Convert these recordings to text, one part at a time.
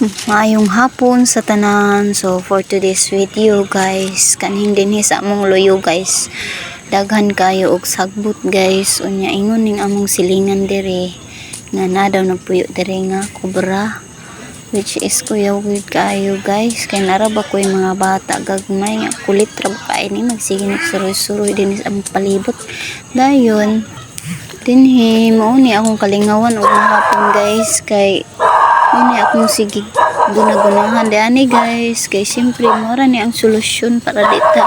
Maayong hapon sa tanan. So for today's video guys, kaning dinhi sa among loyo guys, daghan kayo og sagbot guys. Unya ingon ning among silingan dire nga na daw nagpuyo dire nga kobra, which is kuya weird kayo guys, kay naraba ko yung mga bata gagmay nga kulit ra ba kay ni magsige nagsuroy-suroy din sa among palibot. Dayon dinhi mao ni akong kalingawan og hapon guys, kay ini akong sige gunagunahan ani guys, kay siyempre mura ni ang solusyon para dita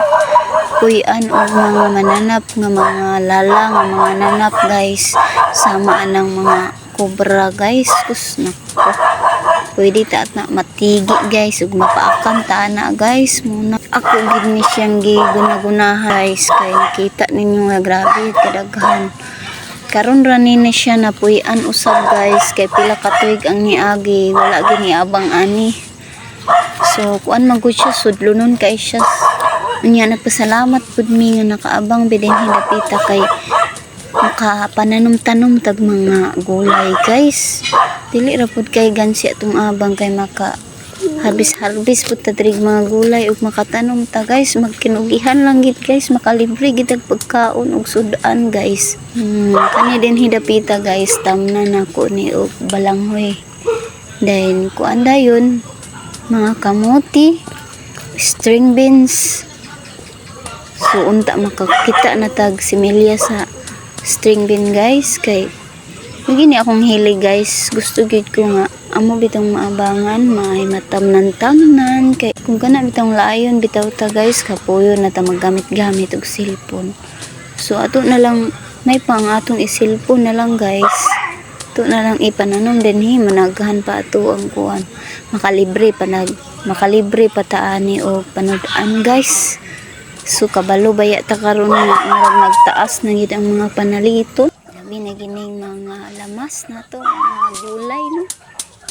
kuyan og mga mananap nga mga lala nga mga nanap guys, sama anang mga kobra guys. Kus nako, pwede ta at na matigi guys ug mapaakan ta na guys. Muna ako gid ni siyang gigunagunahan guys, kay nakita ninyo nga grabe kadaghan. Karon ra ni siya napuy-an usab guys, kay pila ka tuig ang niagi wala gini abang ani. So kuan magud siya sudlonon kay siya. Unya nagpasalamat pud mi nga nakaabang bidin hidapita kay makapananom-tanom tag mga gulay guys. Dili ra pud kay gansi atong abang, kay maka harbis pud ta diri mga gulay ug makatanom ta guys. Magkinugihan lang gid guys, makalibre gid ang pagkaon ug sudan guys. Kani din hidapita guys, tamnan nako ni og balanghoy. Then kuan dayon mga kamuti, string beans. So unta makakita na tag similya sa string bean guys, kay gini akong hilig guys. Gusto gid ko nga amo bitong maabangan, may matamnan-tamnan, kay kung kana bitong layon bitaw ta guys, kapuyo na ta maggamit-gamit og cellphone. So ato na lang may pang atong isilpon na lang guys, ato na lang ipananom dinhi, managhan pa ato ang kuan, makalibre pa ta ani og panud-an guys. So kabalo baya ta karon nga murag nagtaas na gid ang mga panaliton. Labi na gining mga lamas nato, mga gulay no,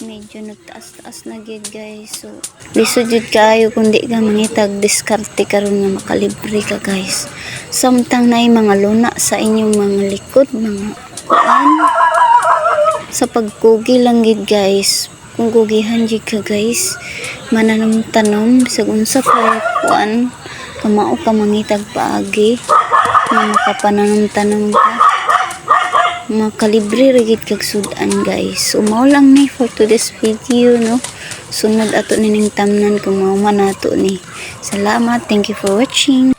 medyo nagtaas-taas na gid guys. So lisod jud kayo kung di ka mangitag diskarte karon nga makalibre ka guys. Samtang nay mga luna sa inyong mga likod, mga kuan sa pagkugi lang gid guys. Kung gugihan jud ka guys, mananom-tanom bisag unsa pa kuan, kamao ka mangitag paagi nga makapananong-tanom ka, makalibre rigid kag sudan guys. So mao lang ni for today's video no. Sunod ato nining tamnan kung mao man nato ni. Salamat, thank you for watching.